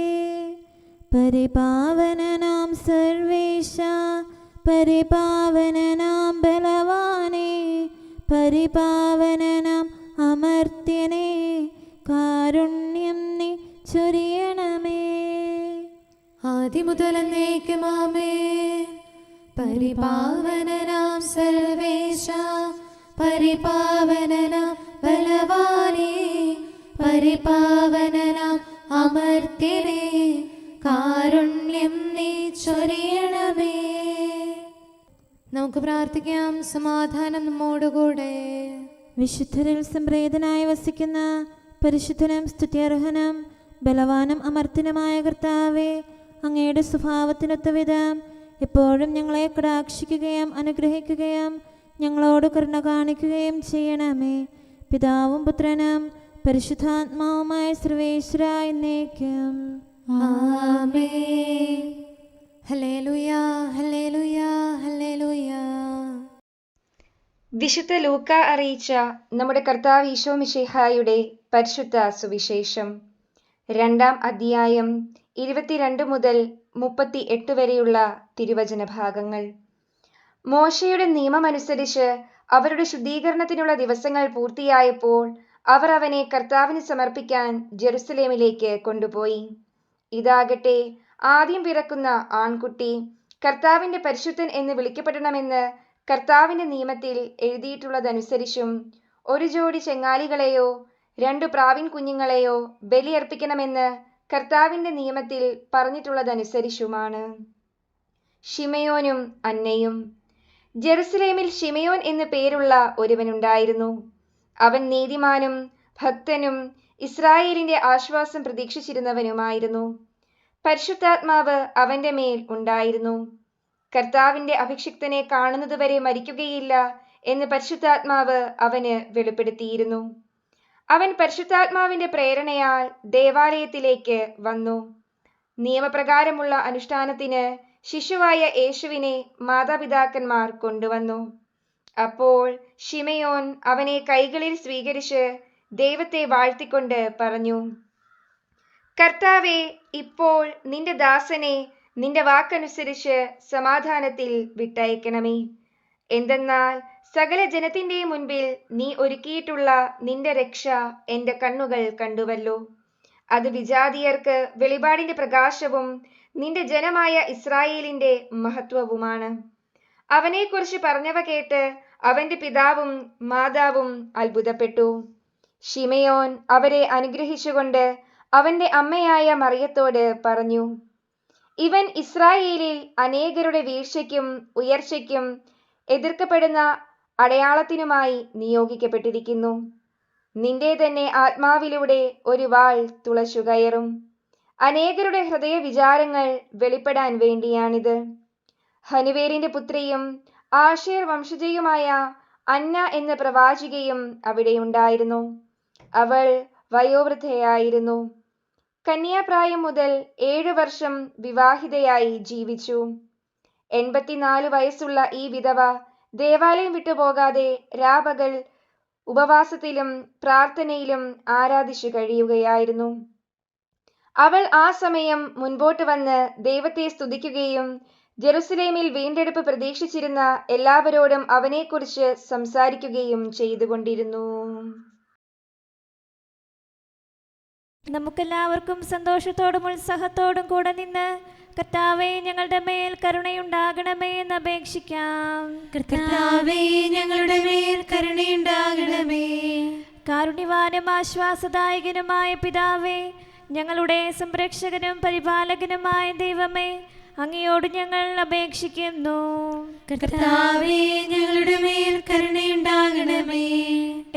പരിപാവനനാം സർവേശ, പരിപാവനനാം ബലവാനേ, പരിപാവനനാം അമർത്യനേ, കാരുണ്യം നീ ചൊരിയണമേ. ആദിമുതൽ എന്നേക്കും ആമേൻ. പരിപാവനനാം സർവേശ, പരിപാവനനാം ബലവാനേ, പരിപാവനനാം അമർത്യനേ, കാരുണ്യം നീ ചൊരിയണമേ. നമുക്ക് പ്രാർത്ഥിക്കാം. സമാധാനം നമ്മോടുകൂടെ. വിശുദ്ധരിൽ സംപ്രേതനായി വസിക്കുന്ന പരിശുദ്ധനും സ്തുത്യർഹനും ബലവാനും അമർത്യനുമായ കർത്താവേ, അങ്ങയുടെ സ്വഭാവത്തിനൊത്ത വിധം എപ്പോഴും ഞങ്ങളെ കടാക്ഷിക്കുകയും അനുഗ്രഹിക്കുകയും ഞങ്ങളോട് കരുണ കാണിക്കുകയും ചെയ്യണമേ. പിതാവും പുത്രനും പരിശുദ്ധാത്മാവുമായ സർവേശ്വരാ എന്നേക്കും ആമേൻ. Hallelujah, hallelujah, hallelujah. വിശുദ്ധ ലൂക്ക അറിയിച്ച നമ്മുടെ കർത്താവ് ഈശോ മിശിഹായുടെ പരിശുദ്ധ സുവിശേഷം 2-ാം അധ്യായം 22 മുതൽ 38 വരെയുള്ള തിരുവചന ഭാഗങ്ങൾ. മോശയുടെ നിയമമനുസരിച്ച് അവരുടെ ശുദ്ധീകരണത്തിനുള്ള ദിവസങ്ങൾ പൂർത്തിയായപ്പോൾ അവർ അവനെ കർത്താവിന് സമർപ്പിക്കാൻ ജെറുസലേമിലേക്ക് കൊണ്ടുപോയി. ഇതാകട്ടെ, ആദ്യം പിറക്കുന്ന ആൺകുട്ടി കർത്താവിൻ്റെ പരിശുദ്ധൻ എന്ന് വിളിക്കപ്പെടണമെന്ന് കർത്താവിൻ്റെ നിയമത്തിൽ എഴുതിയിട്ടുള്ളതനുസരിച്ചും 1 ജോഡി ചെങ്ങാലികളെയോ 2 പ്രാവിൻ കുഞ്ഞുങ്ങളെയോ ബലിയർപ്പിക്കണമെന്ന് കർത്താവിൻ്റെ നിയമത്തിൽ പറഞ്ഞിട്ടുള്ളതനുസരിച്ചുമാണ്. ശിമയോനും അന്നയും. ജെറുസലേമിൽ ശിമയോൻ എന്നു പേരുള്ള ഒരുവനുണ്ടായിരുന്നു. അവൻ നീതിമാനും ഭക്തനും ഇസ്രായേലിന്റെ ആശ്വാസം പ്രതീക്ഷിച്ചിരുന്നവനുമായിരുന്നു. പരിശുദ്ധാത്മാവ് അവന്റെ മേൽ ഉണ്ടായിരുന്നു. കർത്താവിന്റെ അഭിഷിക്തനെ കാണുന്നതുവരെ മരിക്കുകയില്ല എന്ന് പരിശുദ്ധാത്മാവ് അവന് വെളിപ്പെടുത്തിയിരുന്നു. അവൻ പരിശുദ്ധാത്മാവിന്റെ പ്രേരണയാൽ ദേവാലയത്തിലേക്ക് വന്നു. നിയമപ്രകാരമുള്ള അനുഷ്ഠാനത്തിന് ശിശുവായ യേശുവിനെ മാതാപിതാക്കന്മാർ കൊണ്ടുവന്നു. അപ്പോൾ ശിമയോൻ അവനെ കൈകളിൽ സ്വീകരിച്ച് ദൈവത്തെ വാഴ്ത്തിക്കൊണ്ട് പറഞ്ഞു: കർത്താവേ, ഇപ്പോൾ നിന്റെ ദാസനെ നിന്റെ വാക്കനുസരിച്ച് സമാധാനത്തിൽ വിട്ടയക്കണമേ. എന്തെന്നാൽ സകല ജനത്തിന്റെയും മുൻപിൽ നീ ഒരുക്കിയിട്ടുള്ള നിന്റെ രക്ഷ എൻ്റെ കണ്ണുകൾ കണ്ടുവല്ലോ. അത് വിജാതീയർക്ക് വെളിപാടിന്റെ പ്രകാശവും നിന്റെ ജനമായ ഇസ്രായേലിന്റെ മഹത്വവുമാണ്. അവനെക്കുറിച്ച് പറഞ്ഞവ കേട്ട് അവന്റെ പിതാവും മാതാവും അത്ഭുതപ്പെട്ടു. ശിമയോൻ അവരെ അനുഗ്രഹിച്ചുകൊണ്ട് അവന്റെ അമ്മയായ മറിയത്തോട് പറഞ്ഞു: ഇവൻ ഇസ്രായേലിൽ അനേകരുടെ വീഴ്ചയ്ക്കും ഉയർച്ചയ്ക്കും എതിർക്കപ്പെടുന്ന അടയാളത്തിനുമായി നിയോഗിക്കപ്പെട്ടിരിക്കുന്നു. നിന്റെ തന്നെ ആത്മാവിലൂടെ ഒരു വാൾ തുളച്ചു കയറും. അനേകരുടെ ഹൃദയ വിചാരങ്ങൾ വെളിപ്പെടാൻ വേണ്ടിയാണിത്. ഹനുവേലിന്റെ പുത്രിയും ആശേർ വംശജയുമായ അന്ന എന്ന പ്രവാചികയും അവിടെയുണ്ടായിരുന്നു. അവൾ വയോവൃദ്ധയായിരുന്നു. കന്യാപ്രായം മുതൽ 7 വർഷം വിവാഹിതയായി ജീവിച്ചു. 84 വയസ്സുള്ള ഈ വിധവ ദേവാലയം വിട്ടുപോകാതെ രാപകൽ ഉപവാസത്തിലും പ്രാർത്ഥനയിലും ആരാധിച്ചു കഴിയുകയായിരുന്നു. അവൾ ആ സമയം മുൻപോട്ട് വന്ന് ദൈവത്തെ സ്തുതിക്കുകയും ജെറുസലേമിൽ വീണ്ടെടുപ്പ് പ്രതീക്ഷിച്ചിരുന്ന എല്ലാവരോടും അവനെക്കുറിച്ച് സംസാരിക്കുകയും ചെയ്തുകൊണ്ടിരുന്നു. നമുക്കെല്ലാവർക്കും സന്തോഷത്തോടും ഉത്സാഹത്തോടും കൂടെ നിന്ന് കർത്താവേ, ഞങ്ങളുടെ മേൽ കരുണയുണ്ടാകണമേ എന്ന് അപേക്ഷിക്കാം. കർത്താവേ, ഞങ്ങളുടെ മേൽ കരുണയുണ്ടാകണമേ. കാരുണ്യവാനും ആശ്വാസദായകനുമായ പിതാവേ, ഞങ്ങളുടെ സംരക്ഷകനും പരിപാലകനുമായ ദൈവമേ, അങ്ങയോട് ഞങ്ങൾ അപേക്ഷിക്കുന്നു. കർത്താവേ, ഞങ്ങളുടെ മേൽ കരുണയുണ്ടാകണമേ.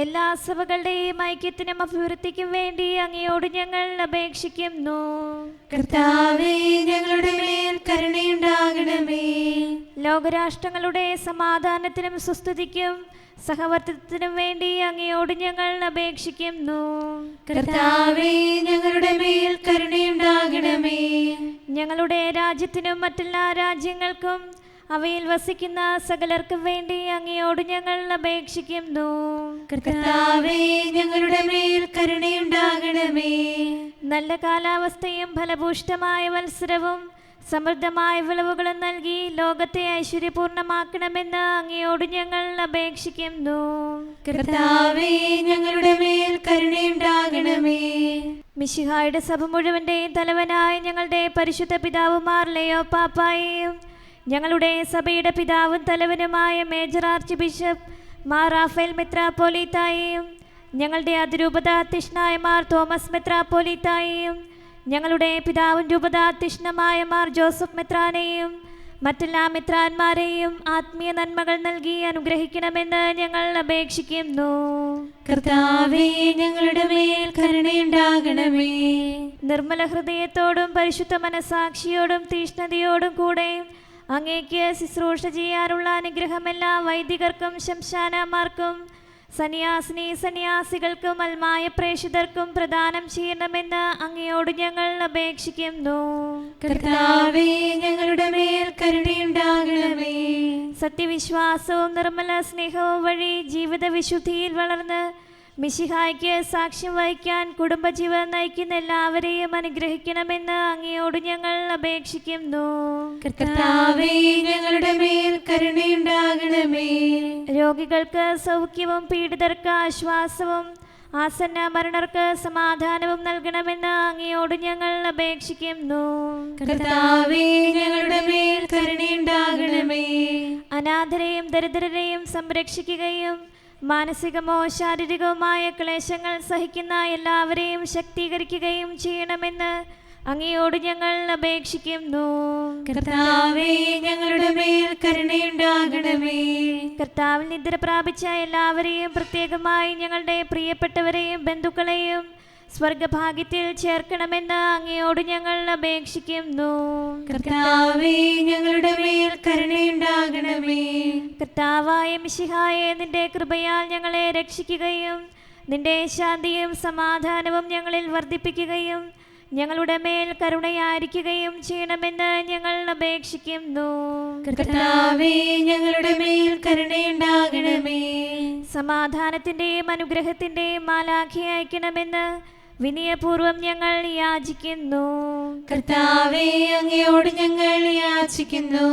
എല്ലാ സഭകളുടെയും ഐക്യത്തിനും അഭിവൃദ്ധിക്കും വേണ്ടി അങ്ങയോട് ഞങ്ങൾ അപേക്ഷിക്കുന്നു. കർത്താവേ, ഞങ്ങളുടെ മേൽ കരുണയുണ്ടാകണമേ. ലോകരാഷ്ട്രങ്ങളുടെ സമാധാനത്തിനും സുസ്ഥിതിക്കും സഹവർത്തിത്വത്തിനും വേണ്ടി അങ്ങയോട് ഞങ്ങൾ അപേക്ഷിക്കുന്നു. കർത്താവേ, ഞങ്ങളുടെ മേൽ കരുണയുണ്ടാകണമേ. ഞങ്ങളുടെ രാജ്യത്തിനും മറ്റെല്ലാ രാജ്യങ്ങൾക്കും അവയിൽ വസിക്കുന്ന സകലർക്കും വേണ്ടി അങ്ങയോട് ഞങ്ങൾ അപേക്ഷിക്കുന്നു. കർത്താവേ, ഞങ്ങളുടെ മേൽ കരുണയുണ്ടാകണമേ. നല്ല കാലാവസ്ഥയും ഫലഭൂഷ്ടമായ മത്സരവും സമൃദ്ധമായ വിളവുകളും നൽകി ലോകത്തെ ഐശ്വര്യപൂർണമാക്കണമെന്ന് അങ്ങയോട് ഞങ്ങൾ അപേക്ഷിക്കുന്നു. കർത്താവേ, ഞങ്ങളുടെ മേൽ കരുണയുണ്ടാകണമേ. മിശിഹായുടെ സഭ മുഴുവന്റെയും തലവനായ ഞങ്ങളുടെ പരിശുദ്ധ പിതാവുമാർ ലയോ പാപ്പായെയും ഞങ്ങളുടെ സഭയുടെ പിതാവും തലവനുമായ major archbishop Mar Raphael മെത്രാപ്പോലീത്തായെയും ഞങ്ങളുടെ അതിരൂപതാധ്യക്ഷനായ മാർ തോമസ് മെത്രാപ്പോലീത്തായെയും ഞങ്ങളുടെ പിതാവും രൂപതാധ്യക്ഷനുമായ മാർ ജോസഫ് മെത്രാനെയും മറ്റെല്ലാ മെത്രാന്മാരെയും ആത്മീയ നന്മകൾ നൽകി അനുഗ്രഹിക്കണമെന്ന് ഞങ്ങൾ അപേക്ഷിക്കുന്നു. കർത്താവേ, ഞങ്ങളുടെ മേൽ കരുണയുണ്ടാകണമേ. നിർമ്മല ഹൃദയത്തോടും പരിശുദ്ധ മനസാക്ഷിയോടും തീഷ്ണതയോടും കൂടെ അങ്ങേക്ക് ശുശ്രൂഷ ചെയ്യാനുള്ള അനുഗ്രഹം എല്ലാ വൈദികർക്കും ശംശാനമാർക്കും സന്യാസികൾക്കും അൽമായ പ്രേക്ഷിതർക്കും പ്രദാനം ചെയ്യണമെന്ന് അങ്ങയോട് ഞങ്ങൾ അപേക്ഷിക്കുന്നു. കർത്താവേ, ഞങ്ങളുടെ മേൽ കരുണയുണ്ടാകണമേ. സത്യവിശ്വാസവും നിർമ്മല സ്നേഹവും വഴി ജീവിത വിശുദ്ധിയിൽ വളർന്ന് മിശിഹായ്ക്ക് സാക്ഷ്യം വഹിക്കാൻ കുടുംബജീവൻ നയിക്കുന്ന എല്ലാവരെയും അനുഗ്രഹിക്കണമെന്ന് അങ്ങയോട് ഞങ്ങൾ അപേക്ഷിക്കുന്നു. കർത്താവേ, ഞങ്ങളുടെ മേൽ കരുണയുണ്ടാകണമേ. രോഗികൾക്ക് സൗഖ്യവും പീഡിതർക്ക് ആശ്വാസവും ആസന്ന മരണർക്ക് സമാധാനവും നൽകണമെന്ന് അങ്ങയോട് ഞങ്ങൾ അപേക്ഷിക്കുന്നു. കർത്താവേ, ഞങ്ങളുടെ മേൽ കരുണയുണ്ടാകണമേ. അനാഥരെയും ദരിദ്രരെയും സംരക്ഷിക്കുകയും മാനസികമോ ശാരീരികവുമായ ക്ലേശങ്ങൾ സഹിക്കുന്ന എല്ലാവരെയും ശക്തീകരിക്കുകയും ചെയ്യണമെന്ന് അങ്ങയോട് ഞങ്ങൾ അപേക്ഷിക്കുന്നു. കർത്താവേ, ഞങ്ങളുടെ മേൽ കരുണയുണ്ടാകണമേ. കർത്താവിൽ നിദ്ര പ്രാപിച്ച എല്ലാവരെയും പ്രത്യേകമായി ഞങ്ങളുടെ പ്രിയപ്പെട്ടവരെയും ബന്ധുക്കളെയും സ്വർഗഭാഗ്യത്തിൽ ചേർക്കണമെന്ന് അങ്ങയോട് ഞങ്ങൾ അപേക്ഷിക്കുന്നു. കർത്താവേ, ഞങ്ങളുടെ മേൽ കരുണയുണ്ടാകണമേ. കർത്താവായ മിശിഹായെ, നിന്റെ കൃപയാൽ ഞങ്ങളെ രക്ഷിക്കുകയും നിന്റെ ശാന്തിയും സമാധാനവും ഞങ്ങളിൽ വർദ്ധിപ്പിക്കുകയും ഞങ്ങളുടെ മേൽ കരുണയായിരിക്കുകയും ചെയ്യണമെന്ന് ഞങ്ങൾ അപേക്ഷിക്കുന്നു. കർത്താവേ, ഞങ്ങളുടെ മേൽ കരുണയുണ്ടാകണമേ. സമാധാനത്തിന്റെയും അനുഗ്രഹത്തിന്റെയും മാലാഖയെ അയക്കണമെന്ന് വിനയപൂർവം ഞങ്ങൾ യാചിക്കുന്നു. കർത്താവേ, അങ്ങയോട് ഞങ്ങൾ യാചിക്കുന്നു.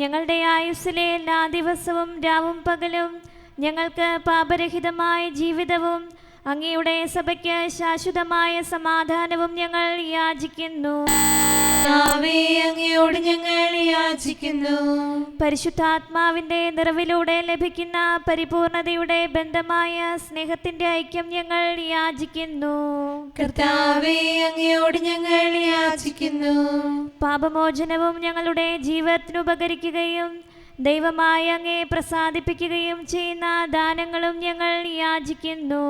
ഞങ്ങളുടെ ആയുസ്സിലെ എല്ലാ ദിവസവും രാവും പകലും ഞങ്ങൾക്ക് പാപരഹിതമായ ജീവിതവും അങ്ങയുടെ സഭയ്ക്ക് ശാശ്വതമായ സമാധാനവും ഞങ്ങൾ യാചിക്കുന്നു. കർത്താവേ, അങ്ങയോട് ഞങ്ങൾ യാചിക്കുന്നു. പരിശുദ്ധാത്മാവിന്റെ നിറവിലൂടെ ലഭിക്കുന്ന പരിപൂർണതയുടെ ബന്ധമായ സ്നേഹത്തിന്റെ ഐക്യം ഞങ്ങൾ യാചിക്കുന്നു. കർത്താവേ, അങ്ങയോട് ഞങ്ങൾ യാചിക്കുന്നു. പാപമോചനവും ഞങ്ങളുടെ ജീവിതത്തിന് ഉപകരിക്കുകയും ദൈവമായ അങ്ങയെ പ്രസാദിപ്പിക്കുകയും ചെയ്യുന്ന ദാനങ്ങളും ഞങ്ങൾ യാചിക്കുന്നു.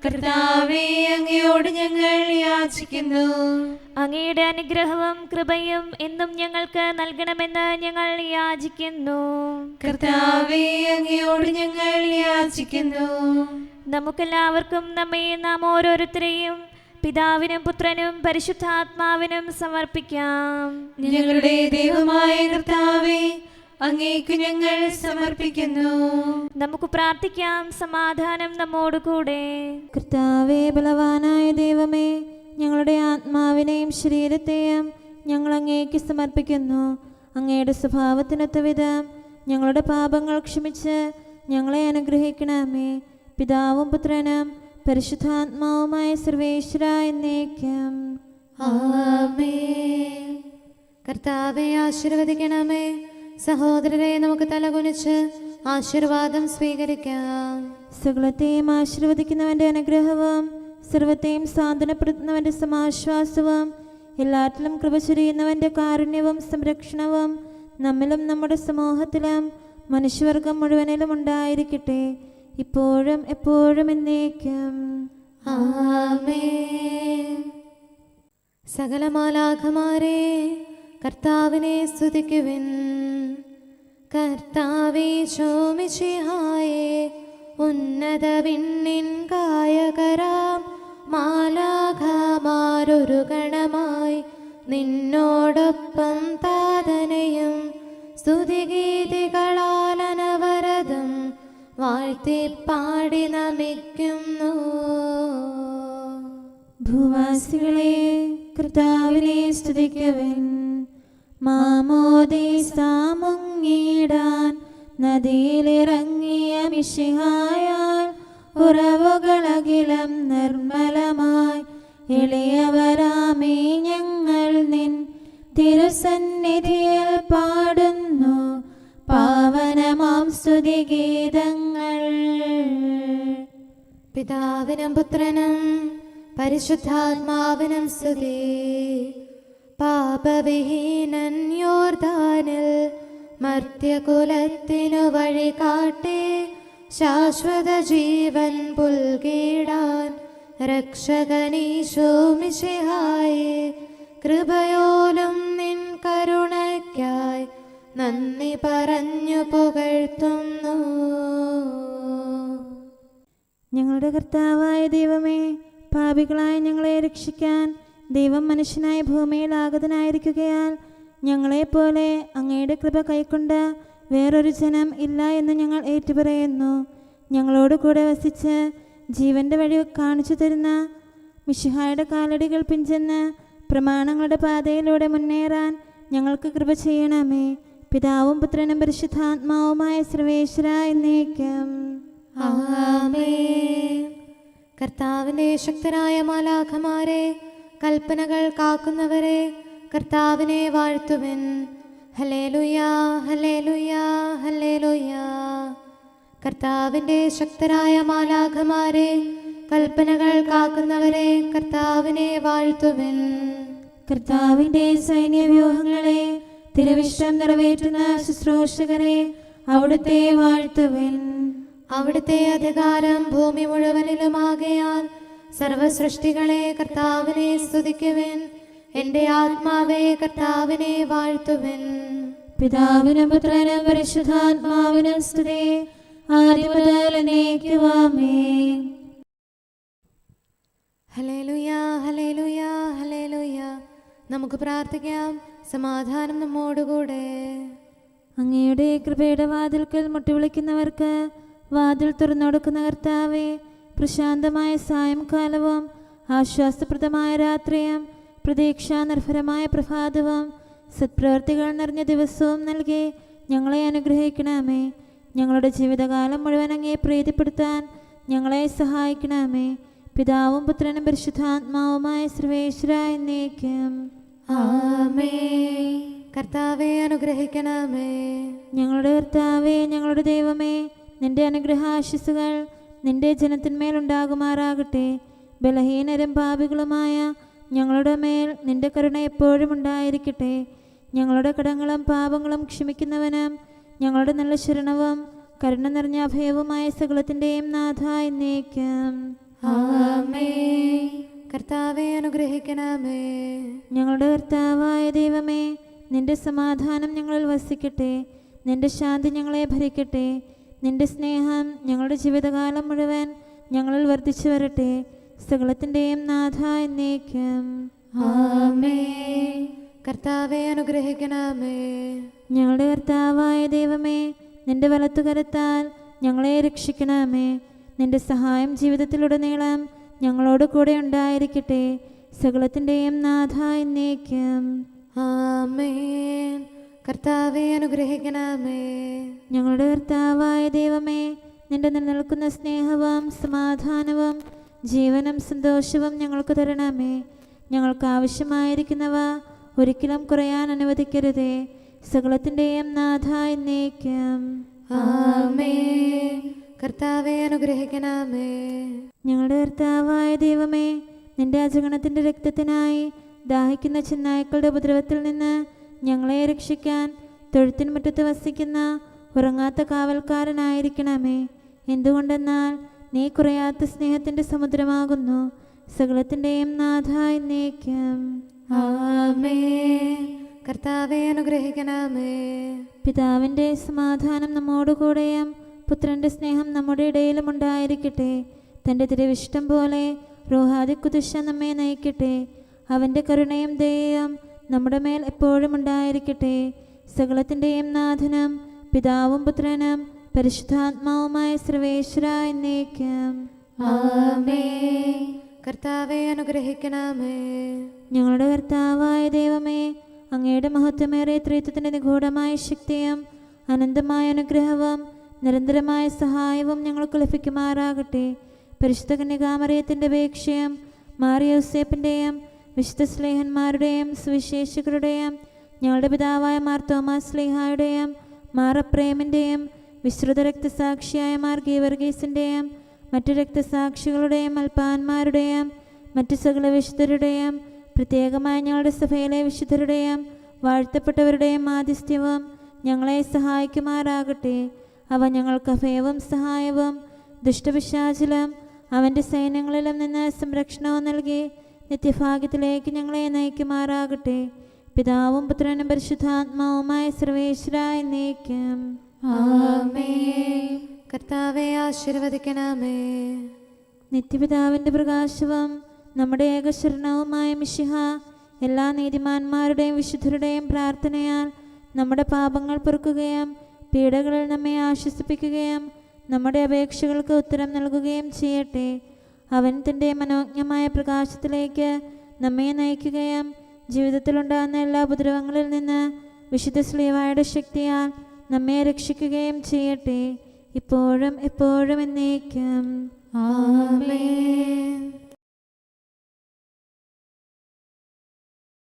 കർത്താവേ, അങ്ങയോട് ഞങ്ങൾ യാചിക്കുന്നു. അങ്ങയുടെ അനുഗ്രഹവും കൃപയും എന്നും ഞങ്ങൾക്ക് നൽകണമെന്ന് ഞങ്ങൾ യാചിക്കുന്നു. കർത്താവേ, അങ്ങയോട് ഞങ്ങൾ യാചിക്കുന്നു. നമുക്കെല്ലാവർക്കും നാം ഓരോരുത്തരെയും പിതാവിനും പുത്രനും പരിശുദ്ധാത്മാവിനും സമർപ്പിക്കാം. ഞങ്ങളുടെ ദൈവമായ കർത്താവേ, അങ്ങേക്ക് ഞങ്ങൾ സമർപ്പിക്കുന്നു. നമുക്ക് പ്രാർത്ഥിക്കാം. സമാധാനം നമ്മോടുകൂടെ. കർത്താവേ, ബലവാനായ ദൈവമേ, ഞങ്ങളുടെ ആത്മാവിനെയും ശരീരത്തെയും ഞങ്ങൾ അങ്ങേക്ക് സമർപ്പിക്കുന്നു. അങ്ങയുടെ സ്വഭാവത്തിനൊത്ത വിധം ഞങ്ങളുടെ പാപങ്ങൾ ക്ഷമിച്ച് ഞങ്ങളെ അനുഗ്രഹിക്കണമേ. പിതാവും പുത്രനും പരിശുദ്ധാത്മാവുമായ സർവേശ്വര എന്നേക്കും ആമേൻ. കർത്താവേ, ആശീർവദിക്കണമേ. സഹോദരരെ, നമുക്ക് തലകുനിച്ച് ആശീർവാദം സ്വീകരിക്കാം. സകലത്തെയും ആശീർവദിക്കുന്നവന്റെ അനുഗ്രഹവും സർവത്തെയും സാന്ത്വനപ്പെടുത്തുന്നവന്റെ സമാശ്വാസവും എല്ലാറ്റിലും കൃപ ചൊരിയുന്നവന്റെ കാരുണ്യവും സംരക്ഷണവും നമ്മിലും നമ്മുടെ സമൂഹത്തിലും മനുഷ്യവർഗം മുഴുവനിലും ഉണ്ടായിരിക്കട്ടെ, ഇപ്പോഴും എപ്പോഴും എന്നേക്കും ആമേൻ. സകല മാലാഖമാരെ കർത്താവിനെ സ്തുതിക്കുവിൻ. കർത്താവേ, ശോമിശിഹായേ, ഉന്നത വിണ്ണിൻ ഗായകരാം മാലാഖമാരൊരു ഗണമായി നിന്നോടൊപ്പം താതനയും സ്തുതിഗീതികളാൽ അനവരതം വാഴ്ത്തിപ്പാടി നമിക്കുന്നു. ഭൂവാസികളെ കർത്താവിനെ സ്തുതിക്കുവിൻ. മാമോദീസ മുങ്ങിടാൻ നദിയിലിറങ്ങിയ മിശിഹായാൽ ഉറവുകളകിലം നിർമ്മലമായി എളിയവരാമേ ഞങ്ങൾ നിൻ തിരുസന്നിധിയിൽ പാടുന്നു പാവനമാം സ്തുതിഗീതങ്ങൾ. പിതാവിനും പുത്രനും പരിശുദ്ധാത്മാവിനും സ്തുതി. പാപവിഹീനൻ യോർദാനിൽ മർത്യകുലത്തിനു വഴി കാട്ടി ശാശ്വത ജീവൻ പുൽകിടാൻ രക്ഷകനീശോ മിശിഹായേ കൃപയോലും നിൻ കരുണയ്ക്കായി നന്ദി പറഞ്ഞു പുകഴ്ത്തുന്നു. ഞങ്ങളുടെ കർത്താവായ ദൈവമേ, പാപികളായ ഞങ്ങളെ രക്ഷിക്കാൻ ദൈവം മനുഷ്യനായ ഭൂമിയിൽ ആഗതനായിരിക്കുകയാൽ ഞങ്ങളെപ്പോലെ അങ്ങയുടെ കൃപ കൈക്കൊണ്ട് വേറൊരു ജനം ഇല്ല എന്ന് ഞങ്ങൾ ഏറ്റുപറയുന്നു. ഞങ്ങളോട് കൂടെ വസിച്ച് ജീവൻ്റെ വഴി കാണിച്ചു തരുന്ന മിശിഹായുടെ കാലടികൾ പിഞ്ചെന്ന് പ്രമാണങ്ങളുടെ പാതയിലൂടെ മുന്നേറാൻ ഞങ്ങൾക്ക് കൃപ ചെയ്യണമേ. പിതാവും പുത്രനും പരിശുദ്ധാത്മാവുമായ സർവേശ്വര എന്നേക്കും ആമേൻ. കർത്താവിൻ്റെ ശക്തരായ മാലാഖമാരെ, കൽപ്പനകൾ കാക്കുന്നവരെ, കർത്താവിനെ വാഴ്ത്തുവിൻ. ഹല്ലേലൂയാ ഹല്ലേലൂയാ ഹല്ലേലൂയാ. കർത്താവിൻ്റെ ശക്തരായ മാലാഖമാരെ, കൽപ്പനകൾ കാക്കുന്നവരെ, കർത്താവിനെ വാഴ്ത്തുവിൻ. കർത്താവിൻ്റെ സൈന്യവ്യൂഹങ്ങളെ, തിരുവിഷ്ടം നിറവേറ്റുന്ന ശുശ്രൂഷകരെ, അവിടുത്തെ വാഴ്ത്തുവിൻ. അവിടുത്തെ അധികാരം ഭൂമി മുഴുവനിലുമാകയാൽ സർവസൃഷ്ടികളെ കർത്താവിനെ സ്തുതിക്കുവിൻ. എൻ്റെ ആത്മാവേ കർത്താവിനെ വാഴ്ത്തുവിൻ. പിതാവിനും പുത്രനും പരിശുദ്ധാത്മാവിനും സ്തുതി, ആദ്യം മുതൽ എന്നേക്കും ആമേൻ. ഹല്ലേലൂയാ ഹല്ലേലൂയാ ഹല്ലേലൂയാ. നമുക്ക് പ്രാർത്ഥിക്കാം. സമാധാനം നമ്മോടുകൂടെ. അങ്ങയുടെ കൃപയുടെ വാതിൽക്കൽ മുട്ടിവിളിക്കുന്നവർക്ക് വാതിൽ തുറന്നുകൊടുക്കുന്ന കർത്താവേ, പ്രശാന്തമായ സായംകാലവും ആശ്വാസപ്രദമായ രാത്രിയും പ്രതീക്ഷാനിർഭരമായ പ്രഭാതവും സത്പ്രവർത്തികൾ നിറഞ്ഞ ദിവസവും നൽകി ഞങ്ങളെ അനുഗ്രഹിക്കണമേ. ഞങ്ങളുടെ ജീവിതകാലം മുഴുവൻ അങ്ങയെ പ്രീതിപ്പെടുത്താൻ ഞങ്ങളെ സഹായിക്കണമേ. പിതാവും പുത്രനും പരിശുദ്ധാത്മാവുമായ സർവേശ്വര എന്നേക്കും ആമേൻ. കർത്താവെ അനുഗ്രഹിക്കണമേ. ഞങ്ങളുടെ കർത്താവേ, ഞങ്ങളുടെ ദൈവമേ, നിന്റെ അനുഗ്രഹാശിസുകൾ നിന്റെ ജനത്തിന്മേലുണ്ടാകുമാറാകട്ടെ. ബലഹീനരും പാപികളുമായ ഞങ്ങളുടെ മേൽ നിന്റെ കരുണ എപ്പോഴും ഉണ്ടായിരിക്കട്ടെ. ഞങ്ങളുടെ കടങ്ങളും പാപങ്ങളും ക്ഷമിക്കുന്നവനും ഞങ്ങളുടെ നല്ല ശരണവും കരുണ നിറഞ്ഞ അഭയവുമായ സകലത്തിൻ്റെയും നാഥ എന്നേക്കും ആമേൻ. കർത്താവെ അനുഗ്രഹിക്കണമേ. ഞങ്ങളുടെ കർത്താവായ ദൈവമേ, നിന്റെ സമാധാനം ഞങ്ങളിൽ വസിക്കട്ടെ. നിന്റെ ശാന്തി ഞങ്ങളെ ഭരിക്കട്ടെ. നിന്റെ സ്നേഹം ഞങ്ങളുടെ ജീവിതകാലം മുഴുവൻ ഞങ്ങളിൽ വർദ്ധിച്ചു വരട്ടെ. സകലത്തിൻ്റെയും നാഥ എന്നേക്കും ആമേൻ. കർത്താവെ അനുഗ്രഹിക്കണമേ. ഞങ്ങളുടെ കർത്താവായ ദൈവമേ, നിന്റെ വലത്തുകരത്താൽ ഞങ്ങളെ രക്ഷിക്കണമേ. നിന്റെ സഹായം ജീവിതത്തിലുടനീളം ഞങ്ങളോട് കൂടെ ഉണ്ടായിരിക്കട്ടെ. സകലത്തിൻ്റെയും നാഥ എന്നേക്കും ആമേൻ. കർത്താവെ അനുഗ്രഹിക്കണമേ. ഞങ്ങളുടെ കർത്താവായ ദൈവമേ, നിന്റെ നിലനിൽക്കുന്ന സ്നേഹവും സമാധാനവും ജീവനും സന്തോഷവും ഞങ്ങൾക്ക് തരണമേ. ഞങ്ങൾക്ക് ആവശ്യമായിരിക്കുന്നവ ഒരിക്കലും കുറയാൻ അനുവദിക്കരുതേ. സകലത്തിൻ്റെയും നാഥ എന്നേക്കും ആമേൻ. കർത്താവെ അനുഗ്രഹിക്കണമേ. ഞങ്ങളുടെ കർത്താവായ ദൈവമേ, നിന്റെ അജഗണത്തിൻ്റെ രക്തത്തിനായി ദാഹിക്കുന്ന ചെന്നായ്ക്കളുടെ ഉപദ്രവത്തിൽ നിന്ന് ഞങ്ങളെ രക്ഷിക്കാൻ തൊഴുത്തിൻ മുറ്റത്ത് വസിക്കുന്ന ഉറങ്ങാത്ത കാവൽക്കാരനായിരിക്കണമേ. എന്തുകൊണ്ടെന്നാൽ നീ കുറയാത്ത സ്നേഹത്തിൻ്റെ സമുദ്രമാകുന്നു. സകലത്തിൻ്റെയും നാഥ എന്നേക്കും ആമേൻ. കർത്താവെ അനുഗ്രഹിക്കണമേ. പിതാവിൻ്റെ സമാധാനം നമ്മോടുകൂടെയും പുത്രൻ്റെ സ്നേഹം നമ്മുടെ ഇടയിലും ഉണ്ടായിരിക്കട്ടെ. തൻ്റെ തിരുവിഷ്ടം പോലെ റൂഹാദിക്കുദിശ നമ്മെ നയിക്കട്ടെ. അവൻ്റെ കരുണയും ദയയും നമ്മുടെ മേൽ എപ്പോഴും ഉണ്ടായിരിക്കട്ടെ. സകലത്തിൻ്റെയും നാഥനും പിതാവും പുത്രനും പരിശുദ്ധാത്മാവുമായ സർവേശ്വര എന്നേക്കും. ആമേൻ. കർത്താവെ അനുഗ്രഹിക്കണമേ. ഞങ്ങളുടെ കർത്താവായ ദൈവമേ, അങ്ങയുടെ മഹത്വമേറിയ ത്രിത്വത്തിൻ്റെ നിഗൂഢമായ ശക്തിയും അനന്തമായ അനുഗ്രഹവും നിരന്തരമായ സഹായവും ഞങ്ങൾക്ക് ലഭിക്കുമാറാകട്ടെ. പരിശുദ്ധ കന്യകാമറിയത്തിൻ്റെ അപേക്ഷയും മാറിയോസേപ്പിൻ്റെയും വിശുദ്ധ സ്ലേഹന്മാരുടെയും സുവിശേഷകരുടെയും ഞങ്ങളുടെ പിതാവായ മാർ തോമാസ് സ്ലീഹായുടെയും മാർ അപ്രേമിൻ്റെയും വിശ്രുത രക്തസാക്ഷിയായ മാർ ഗീവർഗീസിൻ്റെയും മറ്റു രക്തസാക്ഷികളുടെയും അൽപ്പാന്മാരുടെയും മറ്റു സകല വിശുദ്ധരുടെയും പ്രത്യേകമായി ഞങ്ങളുടെ സഭയിലെ വിശുദ്ധരുടെയും വാഴ്ത്തപ്പെട്ടവരുടെയും മാധ്യസ്ഥ്യവും ഞങ്ങളെ സഹായിക്കുമാറാകട്ടെ. അവ ഞങ്ങൾക്ക് അഭയവും സഹായവും ദുഷ്ടപിശാചിലും അവൻ്റെ സൈന്യങ്ങളിലും നിന്ന് സംരക്ഷണവും നൽകി നിത്യഭാഗ്യത്തിലേക്ക് ഞങ്ങളെ നയിക്കുമാറാകട്ടെ. പിതാവും പുത്രനും പരിശുദ്ധാത്മാവുമായ സർവേശ്വര എന്നേക്കും. ആമേൻ. കർത്താവെ ആശീർവദിക്കണമേ. നിത്യപിതാവിൻ്റെ പ്രകാശവും നമ്മുടെ ഏകശരണവുമായ മിശിഹ എല്ലാ നീതിമാന്മാരുടെയും വിശുദ്ധരുടെയും പ്രാർത്ഥനയാൽ നമ്മുടെ പാപങ്ങൾ പൊറുക്കുകയും പീഡകളിൽ നമ്മെ ആശ്വസിപ്പിക്കുകയും നമ്മുടെ അപേക്ഷകൾക്ക് ഉത്തരം നൽകുകയും ചെയ്യട്ടെ. അവൻ തൻ്റെ മനോജ്ഞമായ പ്രകാശത്തിലേക്ക് നമ്മെ നയിക്കുകയും ജീവിതത്തിലുണ്ടാകുന്ന എല്ലാ ഉപദ്രവങ്ങളിൽ നിന്ന് വിശുദ്ധ ശ്ലീഹായുടെ ശക്തിയാൽ നമ്മെ രക്ഷിക്കുകയും ചെയ്യട്ടെ, ഇപ്പോഴും എപ്പോഴും എന്നേക്കും. ആമേൻ.